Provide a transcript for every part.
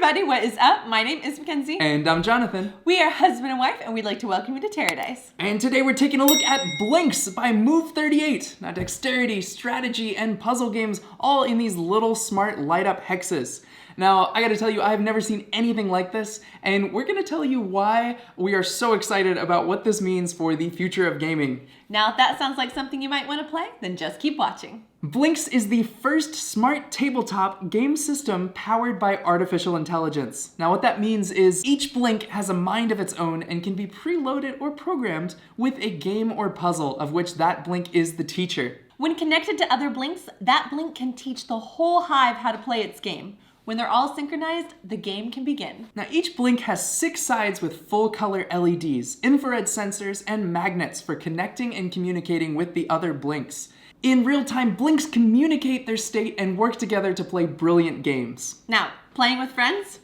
everybody, what is up? My name is Mackenzie. And I'm Jonathan. We are husband and wife, and we'd like to welcome you to TerreDice. And today we're taking a look at Blinks by Move38. Now, dexterity, strategy, and puzzle games all in these little smart light-up hexes. Now, I gotta tell you, I've never seen anything like this, and we're gonna tell you why we are so excited about what this means for the future of gaming. Now, if that sounds like something you might want to play, then just keep watching. Blinks is the first smart tabletop game system powered by artificial intelligence. Now, what that means is each Blink has a mind of its own and can be preloaded or programmed with a game or puzzle of which that Blink is the teacher. When connected to other Blinks, that Blink can teach the whole hive how to play its game. When they're all synchronized, the game can begin. Now, each Blink has 6 sides with full-color LEDs, infrared sensors, and magnets for connecting and communicating with the other Blinks. In real time, Blinks communicate their state and work together to play brilliant games. Now, playing with friends?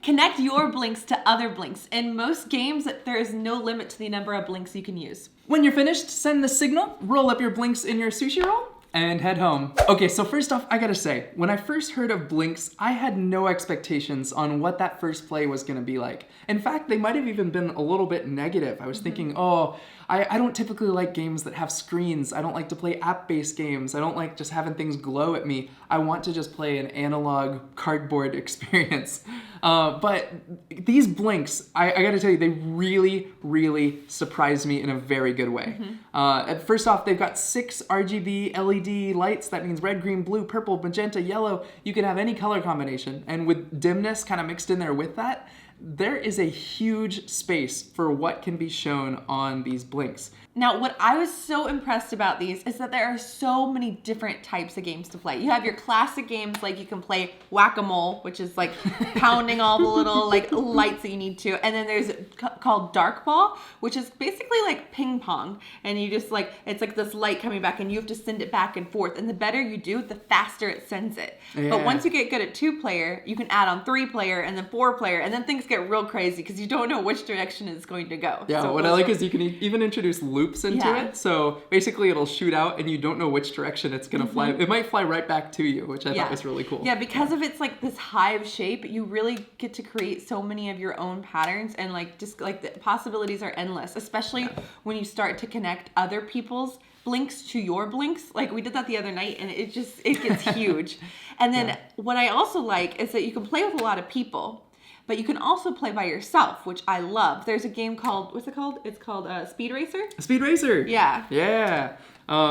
Connect your Blinks to other Blinks. In most games, there is no limit to the number of Blinks you can use. When you're finished, send the signal, roll up your Blinks in your sushi roll, and head home. Okay, so first off, I gotta say, when I first heard of Blinks, I had no expectations on what that first play was gonna be like. In fact, they might have even been a little bit negative. I was thinking, I don't typically like games that have screens. I don't like to play app-based games. I don't like just having things glow at me. I want to just play an analog cardboard experience. But these Blinks, I gotta tell you, they really surprised me in a very good way. First off, they've got 6 RGB LED lights. That means red, green, blue, purple, magenta, yellow. You can have any color combination. And with dimness kind of mixed in there with that, there is a huge space for what can be shown on these Blinks. Now, what I was so impressed about these is that there are so many different types of games to play. You have your classic games, like you can play whack-a-mole, which is like pounding all the little like lights that you need to. And then there's called dark ball, which is basically like ping pong. And you just like, it's like this light coming back and you have to send it back and forth. And the better you do, the faster it sends it. Yeah. But once you get good at 2-player, you can add on 3-player and then 4-player. And then things get real crazy because you don't know which direction it's going to go. Yeah, so what I like is you can even introduce loops into it. So basically it'll shoot out and you don't know which direction it's going to fly. It might fly right back to you, which I thought was really cool. Yeah, because of its like this hive shape, you really get to create so many of your own patterns and like just like the possibilities are endless, especially when you start to connect other people's Blinks to your Blinks. Like we did that the other night and it gets huge. And then what I also like is that you can play with a lot of people. But you can also play by yourself, which I love. There's a game called, what's it called? It's called Speed Racer? Speed Racer! Yeah. Yeah.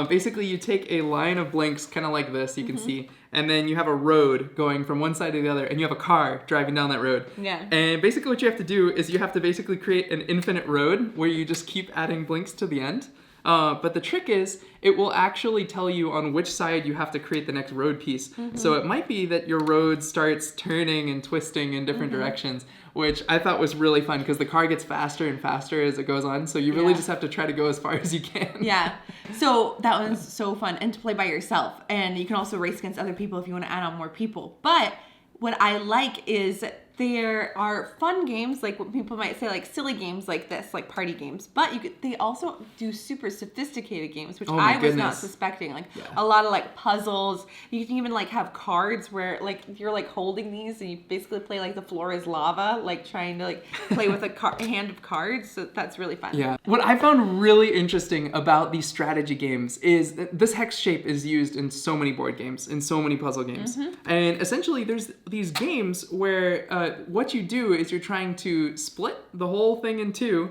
Basically, you take a line of Blinks, kind of like this, you can see, and then you have a road going from one side to the other, and you have a car driving down that road. Yeah. And basically what you have to do is you have to basically create an infinite road where you just keep adding Blinks to the end. But the trick is, it will actually tell you on which side you have to create the next road piece. So it might be that your road starts turning and twisting in different directions, which I thought was really fun because the car gets faster and faster as it goes on. So you really just have to try to go as far as you can. Yeah. So that one's so fun. And to play by yourself. And you can also race against other people if you want to add on more people. But what I like is there are fun games, like what people might say, like silly games like this, like party games. But they also do super sophisticated games, which I was not suspecting. Like a lot of like puzzles. You can even like have cards where like you're like holding these and you basically play like the floor is lava, like trying to like play with a hand of cards. So that's really fun. Yeah. What I found really interesting about these strategy games is that this hex shape is used in so many board games, in so many puzzle games. And essentially there's these games where what you do is you're trying to split the whole thing in two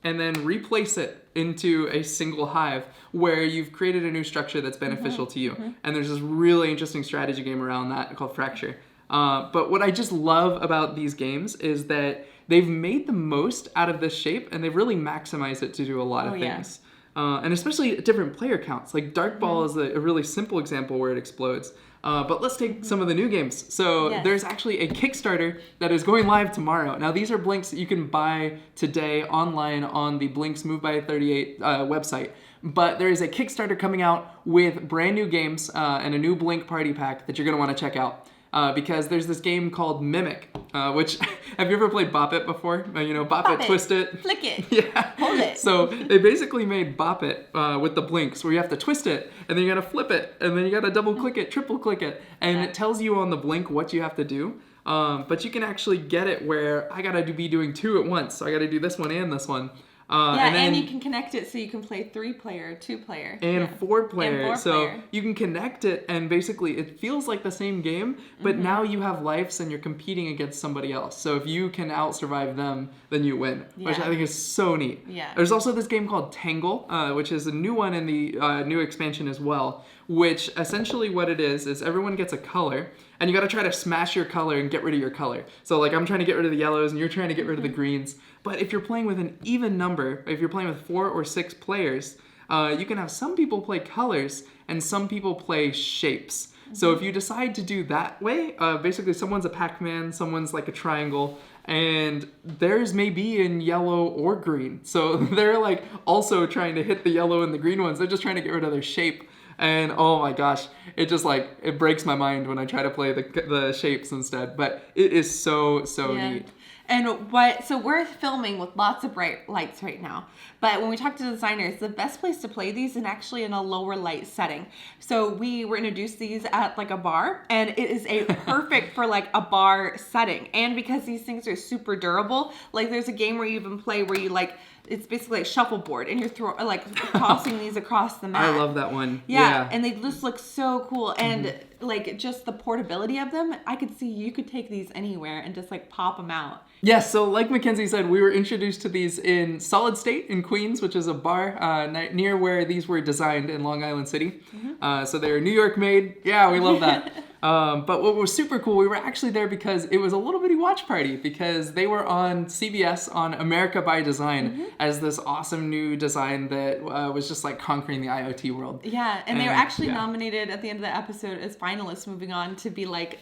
and then replace it into a single hive where you've created a new structure that's beneficial to you. And there's this really interesting strategy game around that called Fracture. But what I just love about these games is that they've made the most out of this shape and they've really maximized it to do a lot of things. And especially at different player counts. Like Dark Ball is a really simple example where it explodes. But let's take some of the new games. So there's actually a Kickstarter that is going live tomorrow. Now these are Blinks that you can buy today online on the Blinks Move by 38 website. But there is a Kickstarter coming out with brand new games and a new Blink party pack that you're going to want to check out. Because there's this game called Mimic, which, have you ever played Bop It before? Bop It, Twist It. Flick it. Yeah. Hold it. So they basically made Bop It with the Blinks, where you have to twist it, and then you gotta flip it, and then you gotta double click it, triple click it, and it tells you on the Blink what you have to do. But you can actually get it where I gotta be doing 2 at once. So I gotta do this one and this one. And you can connect it so you can play 3-player, 2-player. And 4-player. And 4-player. So you can connect it and basically it feels like the same game, but now you have lives and you're competing against somebody else. So if you can out-survive them, then you win, which I think is so neat. Yeah. There's also this game called Tangle, which is a new one in the new expansion as well, which essentially what it is everyone gets a color, and you got to try to smash your color and get rid of your color. So like I'm trying to get rid of the yellows and you're trying to get rid of the greens. But if you're playing with an even number, if you're playing with 4 or 6 players, you can have some people play colors and some people play shapes. So if you decide to do that way, basically someone's a Pac-Man, someone's like a triangle, and theirs may be in yellow or green. So they're like also trying to hit the yellow and the green ones. They're just trying to get rid of their shape. And oh my gosh, it just like, it breaks my mind when I try to play the shapes instead. But it is so neat. And so we're filming with lots of bright lights right now. But when we talk to designers, the best place to play these is actually in a lower light setting. So we were introduced these at like a bar, and it is perfect for like a bar setting. And because these things are super durable, like there's a game where you even play where you like, it's basically like shuffleboard and you're tossing these across the mat. I love that one. Yeah. And they just look so cool. And like just the portability of them, I could see you could take these anywhere and just like pop them out. Yes, so like Mackenzie said, we were introduced to these in Solid State in Queens, which is a bar near where these were designed in Long Island City. So they're New York made. Yeah, we love that. But what was super cool, we were actually there because it was a little bitty watch party because they were on CBS on America by Design as this awesome new design that was just like conquering the IoT world. Yeah, and they were actually nominated at the end of the episode as finalists, moving on to be like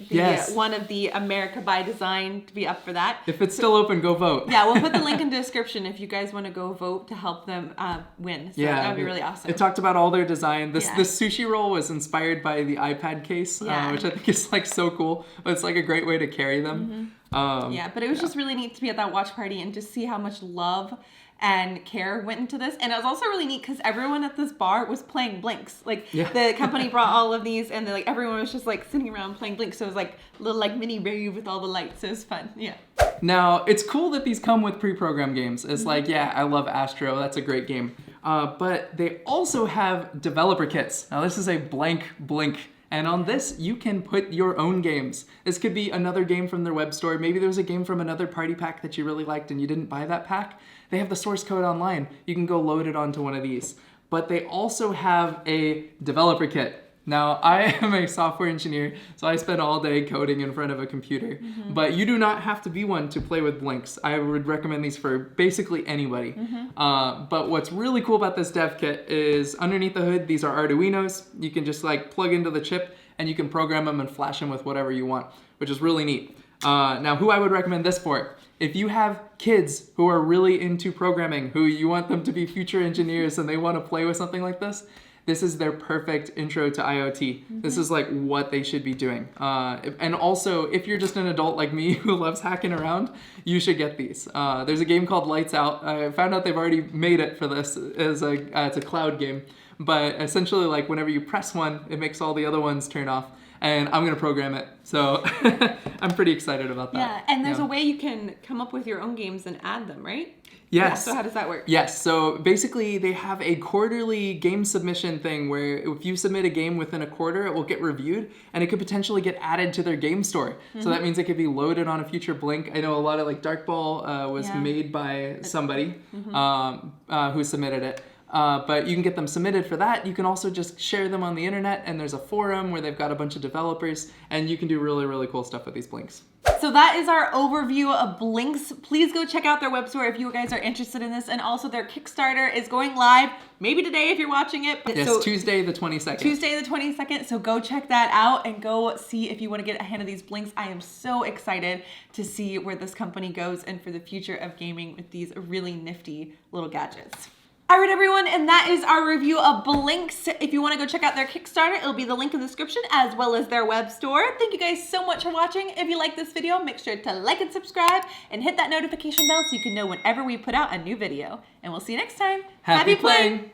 one of the America by Design to be up for that. If it's still open, go vote. Yeah, we'll put the link in the description if you guys want to go vote to help them win. So that would be really awesome. It talked about all their design. This sushi roll was inspired by the iPad case, which I think is like so cool. But it's like a great way to carry them. But it was just really neat to be at that watch party and just see how much love and care went into this. And it was also really neat because everyone at this bar was playing Blinks. Like the company brought all of these and like everyone was just like sitting around playing Blinks. So it was like a little like mini rave with all the lights. So it was fun. Yeah. Now, it's cool that these come with pre-programmed games. It's like, I love Astro. That's a great game. But they also have developer kits. Now, this is a blank Blink. And on this, you can put your own games. This could be another game from their web store. Maybe there's a game from another party pack that you really liked and you didn't buy that pack. They have the source code online. You can go load it onto one of these. But they also have a developer kit. Now, I am a software engineer, so I spend all day coding in front of a computer. But you do not have to be one to play with Blinks. I would recommend these for basically anybody. But what's really cool about this dev kit is underneath the hood, these are Arduinos. You can just like plug into the chip and you can program them and flash them with whatever you want, which is really neat. Now, who I would recommend this for? If you have kids who are really into programming, who you want them to be future engineers and they want to play with something like this, this is their perfect intro to IoT. This is like what they should be doing. And also, if you're just an adult like me who loves hacking around, you should get these. There's a game called Lights Out. I found out they've already made it for this as it's a cloud game. But essentially, like whenever you press one, it makes all the other ones turn off. And I'm gonna program it. So I'm pretty excited about that. Yeah, and there's a way you can come up with your own games and add them, right? Yes. Yeah, so how does that work? Yes. So basically they have a quarterly game submission thing where if you submit a game within a quarter, it will get reviewed and it could potentially get added to their game store. So that means it could be loaded on a future Blink. I know a lot of like Dark Ball was made by somebody who submitted it. But you can get them submitted for that. You can also just share them on the internet, and there's a forum where they've got a bunch of developers, and you can do really, really cool stuff with these Blinks. So that is our overview of Blinks. Please go check out their web store if you guys are interested in this. And also their Kickstarter is going live, maybe today if you're watching it. Yes, so, Tuesday the 22nd. Tuesday the 22nd. So go check that out and go see if you want to get a hand of these Blinks. I am so excited to see where this company goes and for the future of gaming with these really nifty little gadgets. All right, everyone, and that is our review of Blinks. If you want to go check out their Kickstarter, it'll be the link in the description as well as their web store. Thank you guys so much for watching. If you like this video, make sure to like and subscribe and hit that notification bell so you can know whenever we put out a new video. And we'll see you next time. Happy playing!